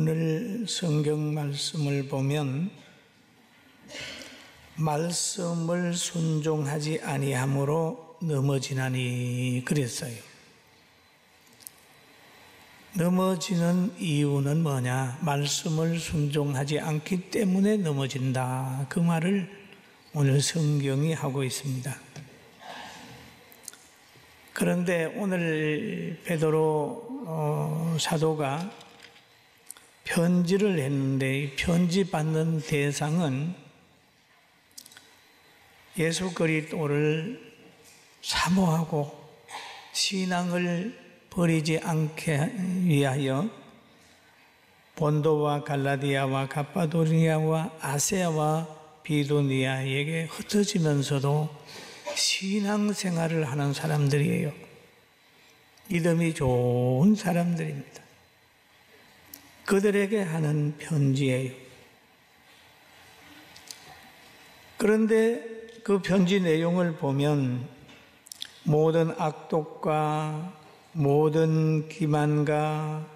오늘 성경 말씀을 보면 말씀을 순종하지 아니함으로 넘어지나니 그랬어요. 넘어지는 이유는 뭐냐? 말씀을 순종하지 않기 때문에 넘어진다. 그 말을 오늘 성경이 하고 있습니다. 그런데 오늘 베드로 사도가 편지를 했는데 이 편지 받는 대상은 예수 그리스도를 사모하고 신앙을 버리지 않게 위하여 본도와 갈라디아와 갑바도니아와 아세아와 비두니아에게 흩어지면서도 신앙생활을 하는 사람들이에요. 믿음이 좋은 사람들입니다. 그들에게 하는 편지예요. 그런데 그 편지 내용을 보면 모든 악독과 모든 기만과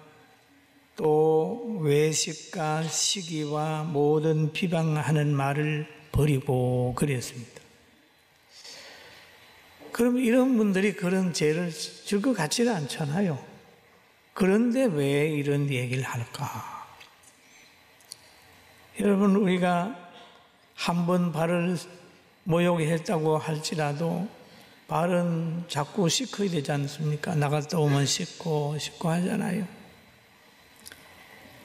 또 외식과 시기와 모든 비방하는 말을 버리고 그랬습니다. 그럼 이런 분들이 그런 죄를 질 것 같지가 않잖아요. 그런데 왜 이런 얘기를 할까? 여러분, 우리가 한 번 발을 모욕했다고 할지라도 발은 자꾸 씻어야 되지 않습니까? 나갔다 오면 씻고 하잖아요.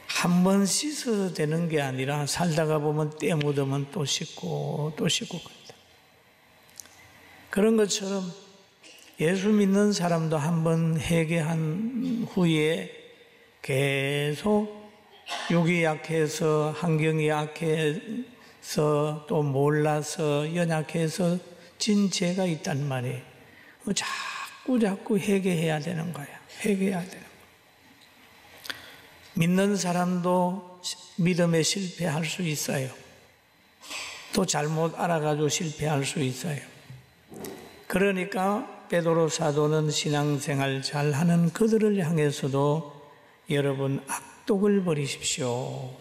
한 번 씻어도 되는 게 아니라 살다가 보면 때 묻으면 또 씻고 그런다. 그런 것처럼 예수 믿는 사람도 한 번 회개한 후에 계속 육이 약해서 환경이 약해서 또 몰라서 연약해서 진 죄가 있단 말이에요. 자꾸 회개해야 되는 거야. 회개해야 되는 거야. 믿는 사람도 믿음에 실패할 수 있어요. 또 잘못 알아가지고 실패할 수 있어요. 그러니까 베드로 사도는 신앙생활 잘하는 그들을 향해서도 여러분 악독을 버리십시오.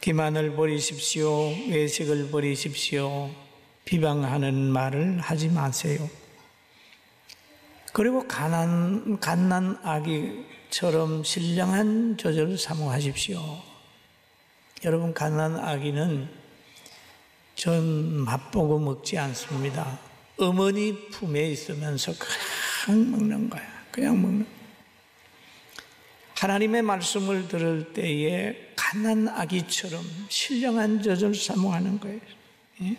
기만을 버리십시오. 외식을 버리십시오. 비방하는 말을 하지 마세요. 그리고 갓난 아기처럼 신령한 조절을 사모하십시오. 여러분, 갓난 아기는 전 맛보고 먹지 않습니다. 어머니 품에 있으면서 그냥 먹는 거야. 그냥 먹는 거야. 하나님의 말씀을 들을 때에 갓난 아기처럼 신령한 젖을 사모하는 거예요. 예?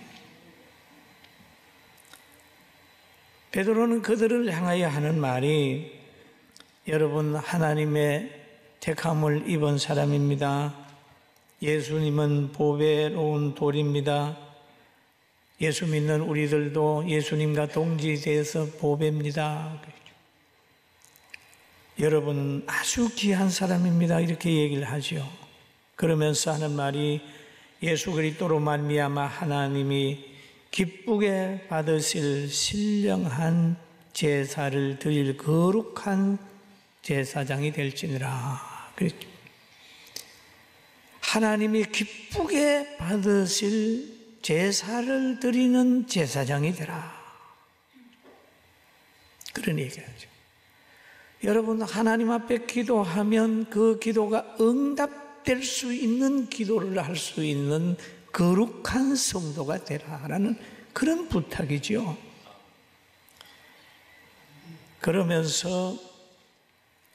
베드로는 그들을 향하여 하는 말이 여러분 하나님의 택함을 입은 사람입니다. 예수님은 보배로운 돌입니다. 예수 믿는 우리들도 예수님과 동지돼서 보배입니다. 여러분은 아주 귀한 사람입니다. 이렇게 얘기를 하죠. 그러면서 하는 말이 예수 그리스도로 말미암아 하나님이 기쁘게 받으실 신령한 제사를 드릴 거룩한 제사장이 될지니라. 그랬죠. 하나님이 기쁘게 받으실 제사를 드리는 제사장이 되라. 그런 얘기하죠. 여러분, 하나님 앞에 기도하면 그 기도가 응답될 수 있는 기도를 할 수 있는 거룩한 성도가 되라라는 그런 부탁이죠. 그러면서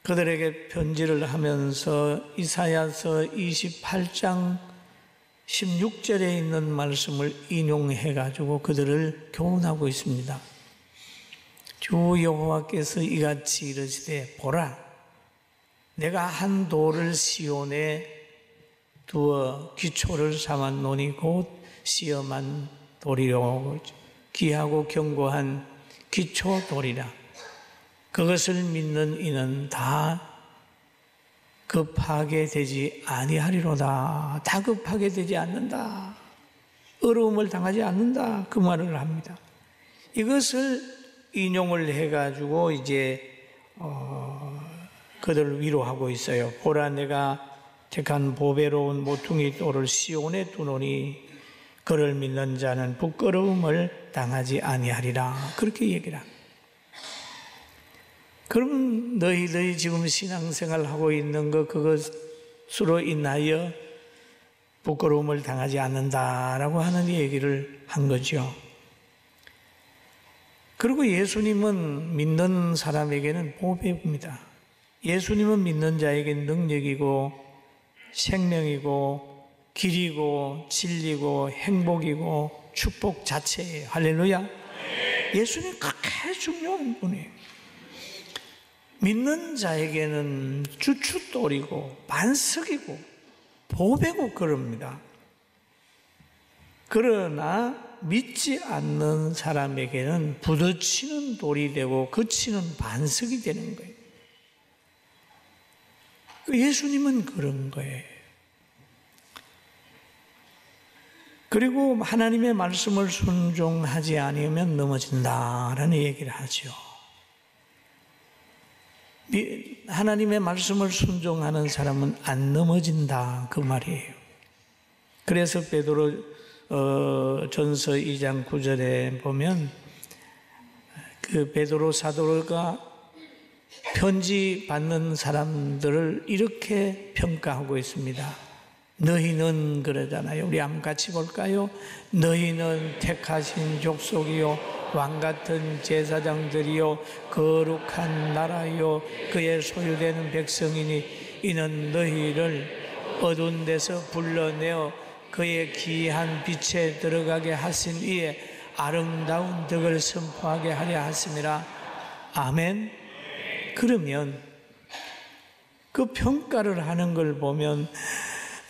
그들에게 편지를 하면서 이사야서 28장 16절에 있는 말씀을 인용해 가지고 그들을 교훈하고 있습니다. 주 여호와께서 이같이 이르시되 보라, 내가 한 돌을 시온에 두어 기초를 삼았노니 곧 시험한 돌이요 귀하고 견고한 기초 돌이라. 그것을 믿는 이는 다 급하게 되지 아니하리로다. 다급하게 되지 않는다. 어려움을 당하지 않는다. 그 말을 합니다. 이것을 인용을 해가지고 이제 그들을 위로하고 있어요. 보라, 내가 택한 보배로운 모퉁이 돌을 시온에 두노니 그를 믿는 자는 부끄러움을 당하지 아니하리라. 그렇게 얘기를 합니다. 그러면 너희들이 지금 신앙생활하고 있는 그것으로 인하여 부끄러움을 당하지 않는다라고 하는 얘기를 한 거죠. 그리고 예수님은 믿는 사람에게는 보배입니다. 예수님은 믿는 자에게 능력이고 생명이고 길이고 진리고 행복이고 축복 자체예요. 할렐루야. 예수님 그렇게 중요한 분이에요. 믿는 자에게는 주춧돌이고 반석이고 보배고 그럽니다. 그러나 믿지 않는 사람에게는 부딪히는 돌이 되고 거치는 반석이 되는 거예요. 예수님은 그런 거예요. 그리고 하나님의 말씀을 순종하지 않으면 넘어진다라는 얘기를 하죠. 하나님의 말씀을 순종하는 사람은 안 넘어진다, 그 말이에요. 그래서 베드로 전서 2장 9절에 보면 그 베드로 사도가 편지 받는 사람들을 이렇게 평가하고 있습니다. 너희는 그러잖아요. 우리 한번 같이 볼까요? 너희는 택하신 족속이요 왕같은 제사장들이요 거룩한 나라요 그의 소유되는 백성이니 이는 너희를 어두운 데서 불러내어 그의 귀한 빛에 들어가게 하신 이에 아름다운 덕을 선포하게 하려 하심이라. 아멘. 그러면 그 평가를 하는 걸 보면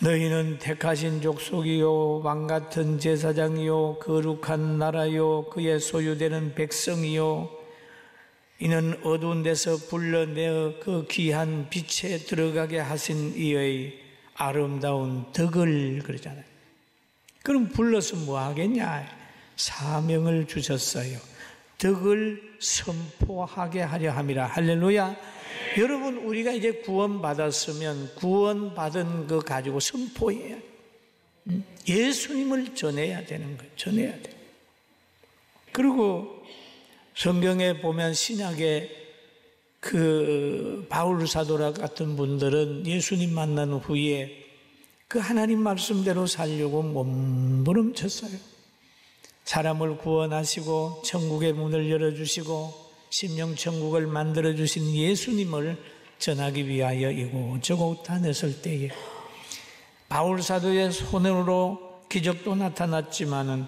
너희는 택하신 족속이요 왕같은 제사장이요 거룩한 나라요 그의 소유되는 백성이요 이는 어두운 데서 불러내어 그 귀한 빛에 들어가게 하신 이의 아름다운 덕을 그러잖아요. 그럼 불러서 뭐 하겠냐? 사명을 주셨어요. 덕을 선포하게 하려 함이라. 할렐루야. 여러분, 우리가 이제 구원받았으면 구원받은 거 가지고 선포해야 돼요. 예수님을 전해야 되는 거예요. 전해야 돼요. 그리고 성경에 보면 신약에 그 바울 사도라 같은 분들은 예수님 만난 후에 그 하나님 말씀대로 살려고 몸부림쳤어요. 사람을 구원하시고 천국의 문을 열어주시고 심령천국을 만들어주신 예수님을 전하기 위하여 이곳저곳 다녔을 때에 바울 사도의 손으로 기적도 나타났지만은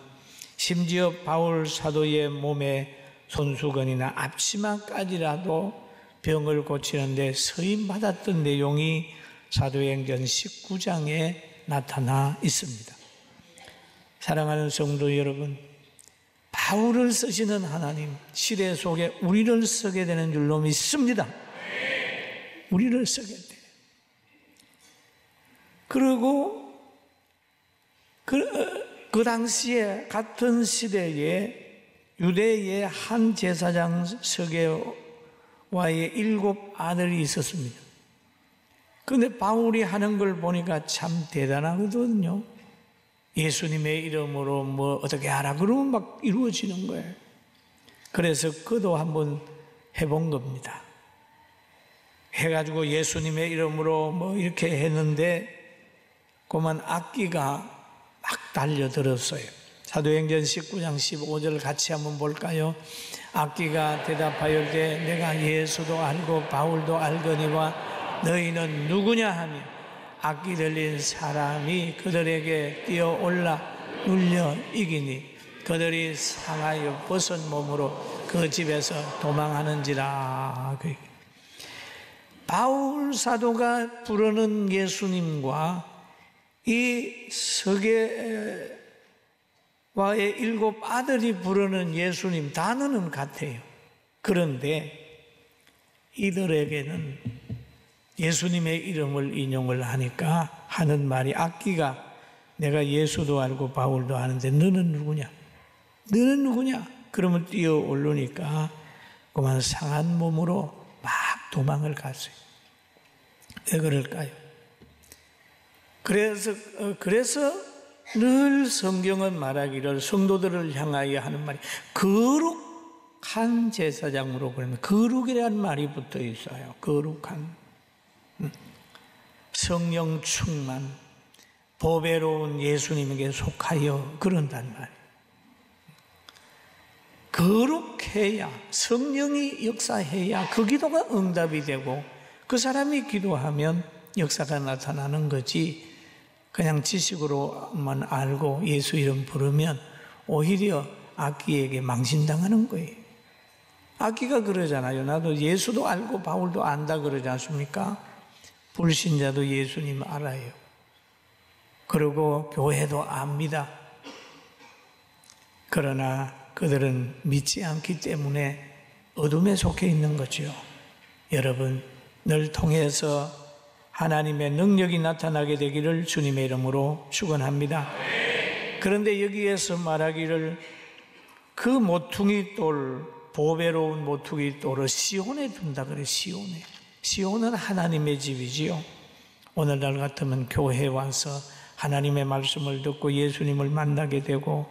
심지어 바울 사도의 몸에 손수건이나 앞치마까지라도 병을 고치는데 서임받았던 내용이 사도행전 19장에 나타나 있습니다. 사랑하는 성도 여러분, 바울을 쓰시는 하나님, 시대 속에 우리를 쓰게 되는 줄로 믿습니다. 우리를 쓰게 돼요. 그리고 그 당시에 같은 시대에 유대의 한 제사장 서게와의 7 아들이 있었습니다. 그런데 바울이 하는 걸 보니까 참 대단하거든요. 예수님의 이름으로 뭐 어떻게 하라 그러면 막 이루어지는 거예요. 그래서 그도 한번 해본 겁니다. 해가지고 예수님의 이름으로 뭐 이렇게 했는데 그만 악기가 막 달려들었어요. 사도행전 19장 15절 같이 한번 볼까요? 악기가 대답하여 이르되 내가 예수도 알고 바울도 알거니와 너희는 누구냐 하며 악기 들린 사람이 그들에게 뛰어올라 눌려 이기니 그들이 상하여 벗은 몸으로 그 집에서 도망하는지라. 바울 사도가 부르는 예수님과 이 서게와의 7 아들이 부르는 예수님 단어는 같아요. 그런데 이들에게는 예수님의 이름을 인용을 하니까 하는 말이 악기가 내가 예수도 알고 바울도 아는데 너는 누구냐? 너는 누구냐? 그러면 뛰어 오르니까 그만 상한 몸으로 막 도망을 갔어요. 왜 그럴까요? 그래서 늘 성경은 말하기를 성도들을 향하여 하는 말이 거룩한 제사장으로 그러면 거룩이라는 말이 붙어 있어요. 거룩한 성령 충만 보배로운 예수님에게 속하여 그런단 말이에요. 거룩해야 성령이 역사해야 그 기도가 응답이 되고 그 사람이 기도하면 역사가 나타나는 거지 그냥 지식으로만 알고 예수 이름 부르면 오히려 악기에게 망신당하는 거예요. 악기가 그러잖아요. 나도 예수도 알고 바울도 안다 그러지 않습니까? 불신자도 예수님 알아요. 그리고 교회도 압니다. 그러나 그들은 믿지 않기 때문에 어둠에 속해 있는 거죠. 여러분, 늘 통해서 하나님의 능력이 나타나게 되기를 주님의 이름으로 축원합니다. 그런데 여기에서 말하기를 그 모퉁이 돌, 보배로운 모퉁이 돌을 시온에 둔다 그래요. 시온에. 시온은 하나님의 집이지요. 오늘날 같으면 교회에 와서 하나님의 말씀을 듣고 예수님을 만나게 되고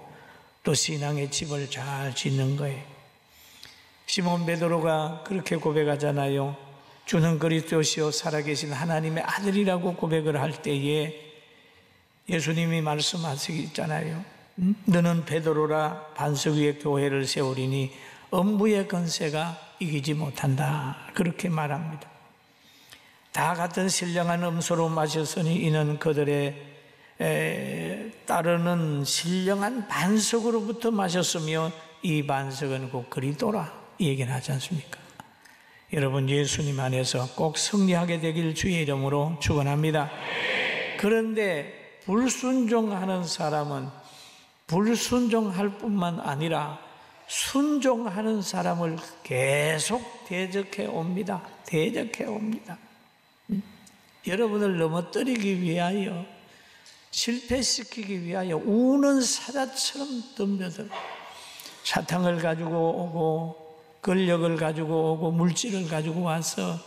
또 신앙의 집을 잘 짓는 거예요. 시몬 베드로가 그렇게 고백하잖아요. 주는 그리스도시요 살아계신 하나님의 아들이라고 고백을 할 때에 예수님이 말씀하시잖아요. 너는 베드로라 반석 위에 교회를 세우리니 음부의 권세가 이기지 못한다. 그렇게 말합니다. 다 같은 신령한 음소로 마셨으니 이는 그들의 따르는 신령한 반석으로부터 마셨으며 이 반석은 곧 그리스도라 이 얘기를 하지 않습니까? 여러분 예수님 안에서 꼭 승리하게 되길 주의 이름으로 축원합니다. 그런데 불순종하는 사람은 불순종할 뿐만 아니라 순종하는 사람을 계속 대적해 옵니다. 대적해 옵니다. 여러분을 넘어뜨리기 위하여 실패시키기 위하여 우는 사자처럼 덤벼들어 사탕을 가지고 오고 권력을 가지고 오고 물질을 가지고 와서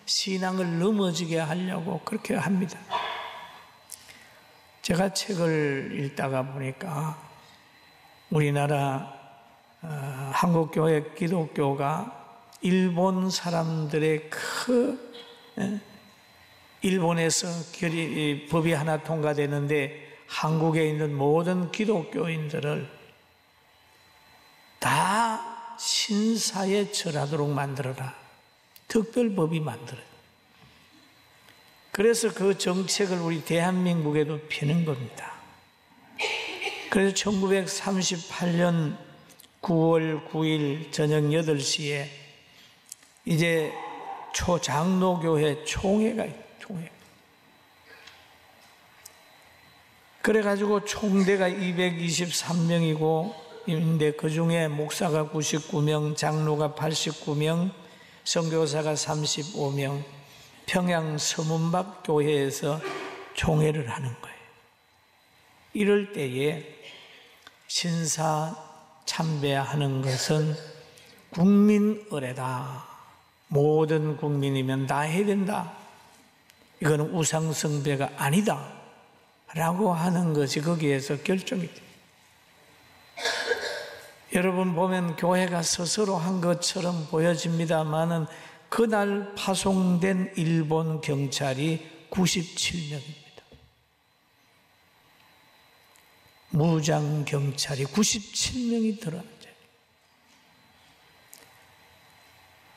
신앙을 넘어지게 하려고 그렇게 합니다. 제가 책을 읽다가 보니까 우리나라 한국교회 기독교가 일본 사람들의 일본에서 법이 하나 통과되는데 한국에 있는 모든 기독교인들을 다 신사에 절하도록 만들어라. 특별법이 만들어요. 그래서 그 정책을 우리 대한민국에도 펴는 겁니다. 그래서 1938년 9월 9일 저녁 8시에 이제 초장로교회 총회가 있어요. 총회. 그래가지고 총대가 223명이고 인데 그 중에 목사가 99명, 장로가 89명, 선교사가 35명, 평양 서문박 교회에서 총회를 하는 거예요. 이럴 때에 신사 참배하는 것은 국민의례다. 모든 국민이면 다 해야 된다. 이거는 우상숭배가 아니다. 라고 하는 것이 거기에서 결정이 됩니다. 여러분 보면 교회가 스스로 한 것처럼 보여집니다만은 그날 파송된 일본 경찰이 97명입니다. 무장 경찰이 97명이 들어앉아요.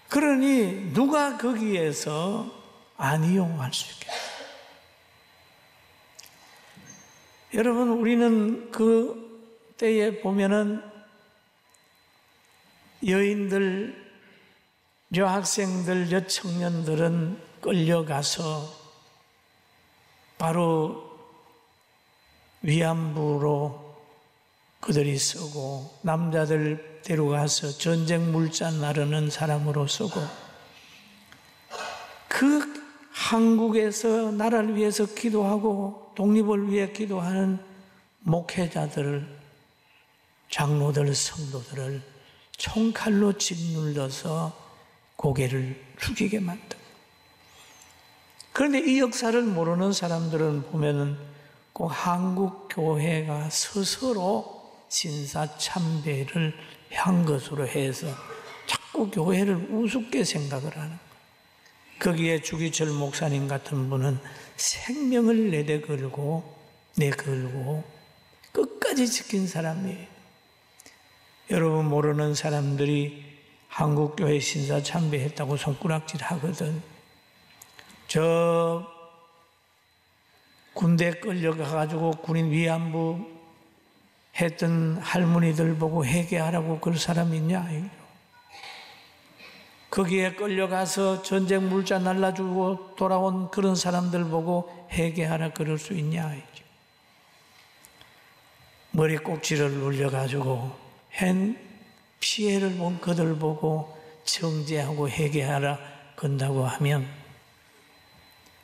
그러니 누가 거기에서 안 이용할 수 있겠어요? 여러분 우리는 그 때에 보면은 여인들, 여학생들, 여청년들은 끌려가서 바로 위안부로 그들이 쓰고 남자들 데려가서 전쟁 물자 나르는 사람으로 쓰고 그 한국에서 나라를 위해서 기도하고 독립을 위해 기도하는 목회자들을 장로들, 성도들을 총칼로 짓눌러서 고개를 숙이게 만든 그런데 이 역사를 모르는 사람들은 보면은 꼭 한국 교회가 스스로 신사참배를 한 것으로 해서 자꾸 교회를 우습게 생각을 하는 거예요. 거기에 주기철 목사님 같은 분은 생명을 내걸고 끝까지 지킨 사람이에요. 여러분 모르는 사람들이 한국교회 신사참배했다고 손가락질 하거든. 저 군대 끌려가가지고 군인 위안부 했던 할머니들 보고 회개하라고 그럴 사람 있냐? 거기에 끌려가서 전쟁 물자 날라주고 돌아온 그런 사람들 보고 회개하라 그럴 수 있냐? 머리 꼭지를 눌려가지고 한 피해를 본 그들 보고 정죄하고 회개하라 건다고 하면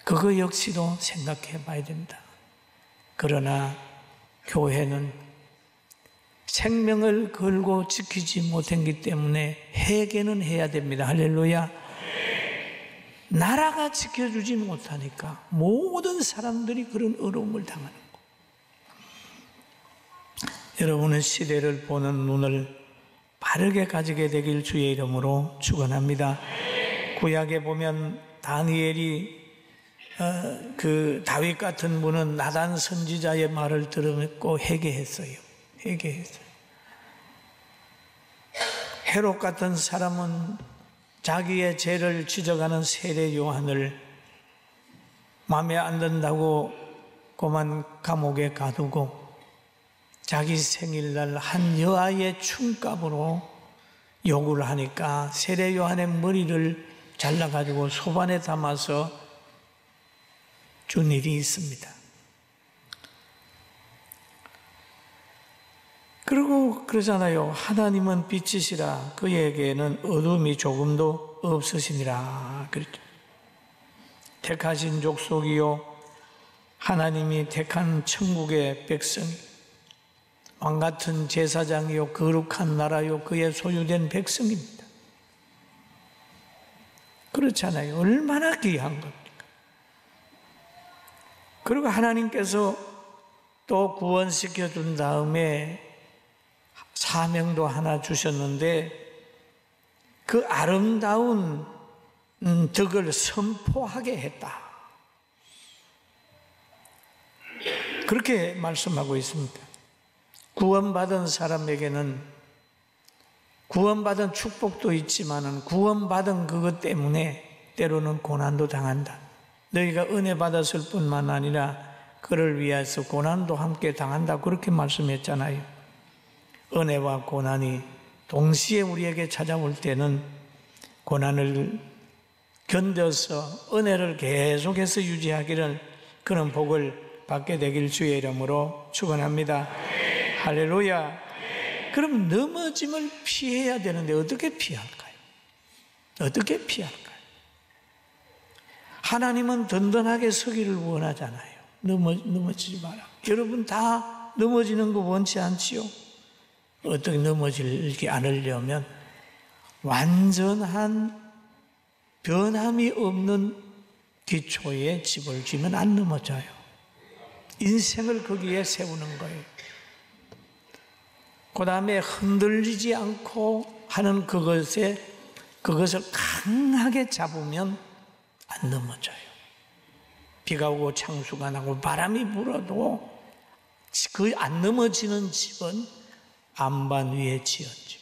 그거 역시도 생각해 봐야 됩니다. 그러나 교회는 생명을 걸고 지키지 못했기 때문에 회개는 해야 됩니다. 할렐루야. 나라가 지켜주지 못하니까 모든 사람들이 그런 어려움을 당하는 거예요. 여러분은 시대를 보는 눈을 바르게 가지게 되길 주의 이름으로 축원합니다. 구약에 보면 다니엘이 그 다윗 같은 분은 나단 선지자의 말을 들었고 회개했어요. 헤롯 같은 사람은 자기의 죄를 지적하는 세례 요한을 마음에 안 든다고 고만 감옥에 가두고 자기 생일날 한 여아의 춤값으로 요구를 하니까 세례 요한의 머리를 잘라가지고 소반에 담아서 준 일이 있습니다. 그리고 그러잖아요. 하나님은 빛이시라 그에게는 어둠이 조금도 없으시니라 그랬죠. 택하신 족속이요 하나님이 택한 천국의 백성 왕같은 제사장이요 거룩한 나라요 그의 소유된 백성입니다. 그렇잖아요. 얼마나 귀한 겁니까? 그리고 하나님께서 또 구원시켜 준 다음에 사명도 하나 주셨는데 그 아름다운 덕을 선포하게 했다. 그렇게 말씀하고 있습니다. 구원받은 사람에게는 구원받은 축복도 있지만은 구원받은 그것 때문에 때로는 고난도 당한다. 너희가 은혜 받았을 뿐만 아니라 그를 위해서 고난도 함께 당한다. 그렇게 말씀했잖아요. 은혜와 고난이 동시에 우리에게 찾아올 때는 고난을 견뎌서 은혜를 계속해서 유지하기를 그런 복을 받게 되길 주의 이름으로 축원합니다. 할렐루야. 그럼 넘어짐을 피해야 되는데 어떻게 피할까요? 어떻게 피할까요? 하나님은 든든하게 서기를 원하잖아요. 넘어지지 마라. 여러분 다 넘어지는 거 원치 않지요? 어떻게 넘어지지 않으려면 완전한 변함이 없는 기초에 집을 지면 안 넘어져요. 인생을 거기에 세우는 거예요. 그 다음에 흔들리지 않고 하는 그것을 강하게 잡으면 안 넘어져요. 비가 오고 창수가 나고 바람이 불어도 그 안 넘어지는 집은 안반 위에 지었죠.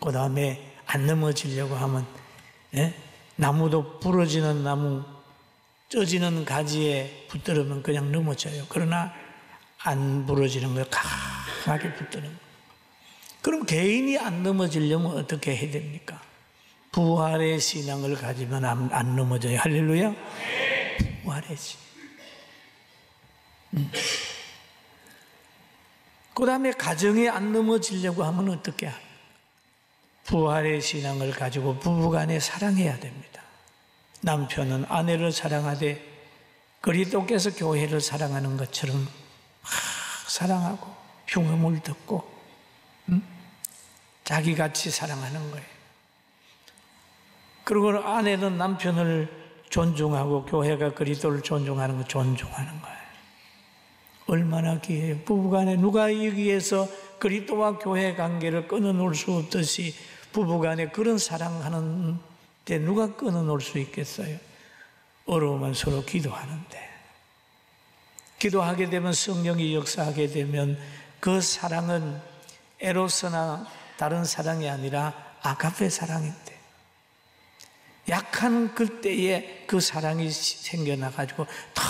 그 다음에 안 넘어지려고 하면 나무도 부러지는 나무, 쪄지는 가지에 붙들으면 그냥 넘어져요. 그러나 안 부러지는 걸 강하게 붙드는 거예요. 그럼 개인이 안 넘어지려면 어떻게 해야 됩니까? 부활의 신앙을 가지면 안 넘어져요. 할렐루야. 부활의 신앙. 그 다음에 가정에 안 넘어지려고 하면 어떻게 합니까? 부활의 신앙을 가지고 부부간에 사랑해야 됩니다. 남편은 아내를 사랑하되 그리스도께서 교회를 사랑하는 것처럼 사랑하고 흉음을 듣고 자기같이 사랑하는 거예요. 그리고 아내는 남편을 존중하고 교회가 그리스도를 존중하는 거 존중하는 거예요. 얼마나 귀해요. 부부간에 누가 여기에서 그리스도와 교회 관계를 끊어놓을 수 없듯이 부부간에 그런 사랑하는데 누가 끊어놓을 수 있겠어요? 어려우면 서로 기도하는데, 기도하게 되면 성령이 역사하게 되면 그 사랑은 에로스나 다른 사랑이 아니라 아가페 사랑인데, 약한 그때에 그 사랑이 생겨나가지고 다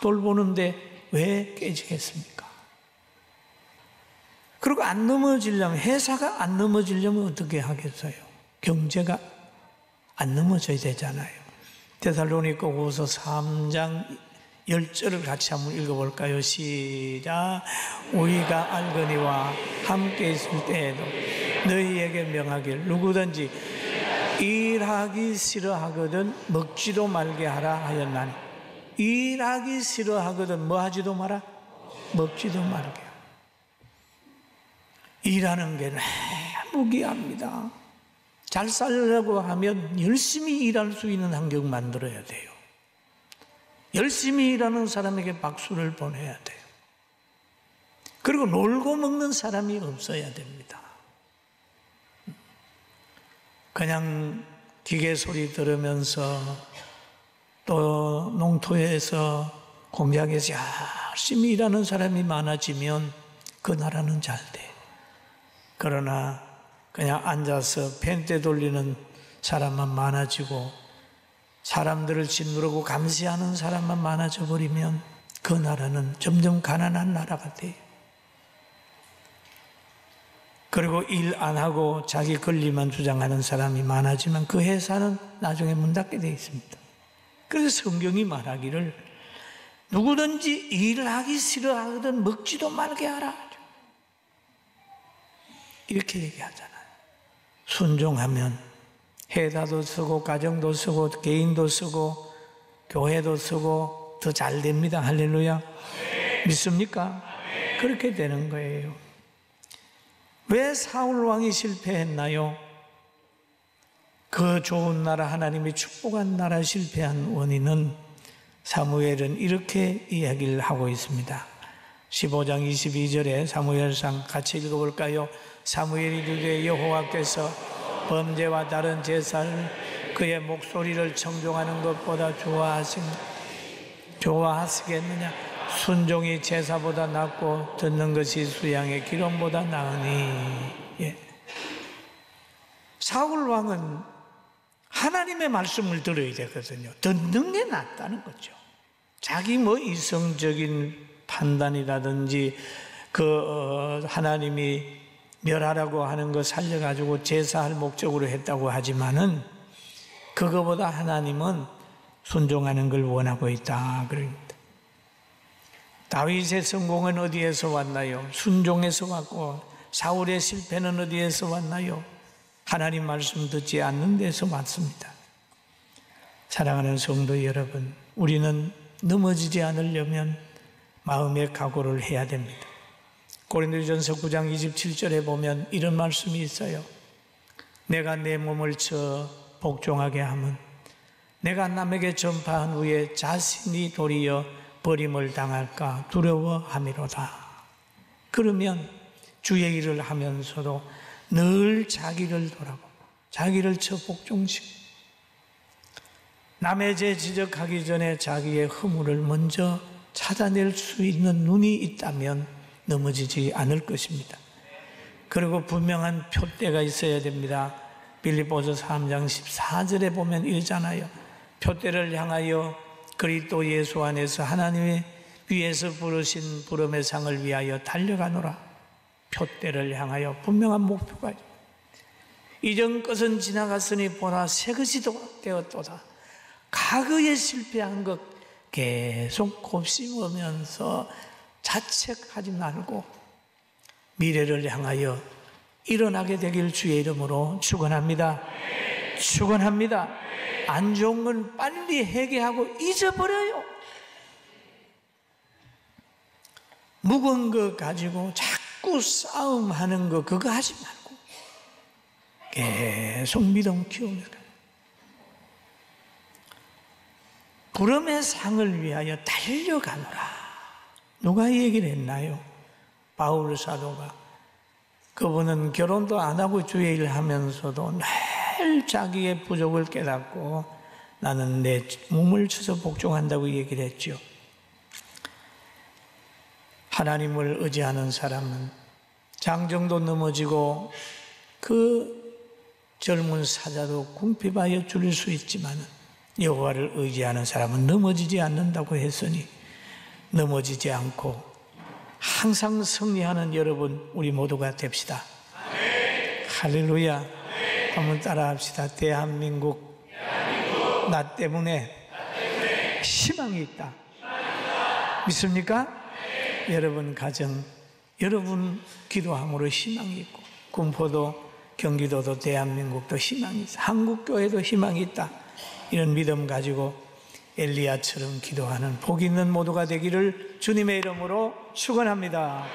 돌보는데 왜 깨지겠습니까? 그리고 안 넘어지려면, 회사가 안 넘어지려면 어떻게 하겠어요? 경제가 안 넘어져야 되잖아요. 데살로니가후서 3장 10절을 같이 한번 읽어볼까요? 시작. 우리가 알거니와 함께 있을 때에도 너희에게 명하길 누구든지 일하기 싫어하거든 먹지도 말게 하라 하였나니. 일하기 싫어하거든 뭐 하지도 마라? 먹지도 말게. 일하는 게 너무 귀합니다. 잘 살려고 하면 열심히 일할 수 있는 환경 만들어야 돼요. 열심히 일하는 사람에게 박수를 보내야 돼요. 그리고 놀고 먹는 사람이 없어야 됩니다. 그냥 기계 소리 들으면서 또 농토에서 공장에서 열심히 일하는 사람이 많아지면 그 나라는 잘 돼. 그러나 그냥 앉아서 펜대 돌리는 사람만 많아지고 사람들을 짓누르고 감시하는 사람만 많아져 버리면 그 나라는 점점 가난한 나라가 돼요. 그리고 일 안 하고 자기 권리만 주장하는 사람이 많아지면 그 회사는 나중에 문 닫게 되어 있습니다. 그래서 성경이 말하기를 누구든지 일하기 싫어하거든 먹지도 말게 하라, 이렇게 얘기하잖아요. 순종하면 회사도 쓰고 가정도 쓰고 개인도 쓰고 교회도 쓰고 더 잘 됩니다. 할렐루야. 믿습니까? 그렇게 되는 거예요. 왜 사울 왕이 실패했나요? 그 좋은 나라, 하나님이 축복한 나라 실패한 원인은 사무엘은 이렇게 이야기를 하고 있습니다. 15장 22절에 사무엘상 같이 읽어볼까요? 사무엘이 이르되 여호와께서 범죄와 다른 제사를 그의 목소리를 청종하는 것보다 좋아하시겠느냐? 순종이 제사보다 낫고 듣는 것이 수양의 기름보다 나으니. 예. 사울 왕은 하나님의 말씀을 들어야 되거든요. 듣는 게 낫다는 거죠. 자기 이성적인 판단이라든지 하나님이 멸하라고 하는 거 살려가지고 제사할 목적으로 했다고 하지만은 그거보다 하나님은 순종하는 걸 원하고 있다 그럽니다. 다윗의 성공은 어디에서 왔나요? 순종에서 왔고, 사울의 실패는 어디에서 왔나요? 하나님 말씀 듣지 않는 데서 왔습니다. 사랑하는 성도 여러분, 우리는 넘어지지 않으려면 마음의 각오를 해야 됩니다. 고린도전서 9장 27절에 보면 이런 말씀이 있어요. 내가 내 몸을 쳐 복종하게 하면 내가 남에게 전파한 후에 자신이 도리어 버림을 당할까 두려워함이로다. 그러면 주의 일을 하면서도 늘 자기를 돌아보고 자기를 쳐 복종시키고 남의 죄 지적하기 전에 자기의 허물을 먼저 찾아낼 수 있는 눈이 있다면 넘어지지 않을 것입니다. 그리고 분명한 표대가 있어야 됩니다. 빌립보서 3장 14절에 보면 이러잖아요. 표대를 향하여 그리스도 예수 안에서 하나님의 위에서 부르신 부름의 상을 위하여 달려가노라. 표대를 향하여 분명한 목표가 있습니다. 이전 것은 지나갔으니 보라 새 것이 되었도다. 과거에 실패한 것 계속 곱씹으면서 자책하지 말고 미래를 향하여 일어나게 되길 주의 이름으로 축원합니다. 축원합니다. 안 좋은 건 빨리 회개하고 잊어버려요. 묵은 거 가지고 자꾸 싸움하는 거 그거 하지 말고 계속 믿음 키우는 거예요. 부름의 상을 위하여 달려가노라. 누가 이 얘기를 했나요? 바울 사도가. 그분은 결혼도 안 하고 주의 일을 하면서도 늘 자기의 부족을 깨닫고 나는 내 몸을 쳐서 복종한다고 얘기를 했죠. 하나님을 의지하는 사람은 장정도 넘어지고 그 젊은 사자도 궁핍하여 줄일 수 있지만 여호와를 의지하는 사람은 넘어지지 않는다고 했으니 넘어지지 않고 항상 승리하는 여러분 우리 모두가 됩시다. 할렐루야. 한번 따라합시다. 대한민국 나 때문에 희망이 있다. 믿습니까? 여러분 가정, 여러분 기도함으로 희망이 있고 군포도 경기도도 대한민국도 희망이 있어. 한국교회도 희망이 있다. 이런 믿음 가지고 엘리야처럼 기도하는 복 있는 모두가 되기를 주님의 이름으로 축원합니다.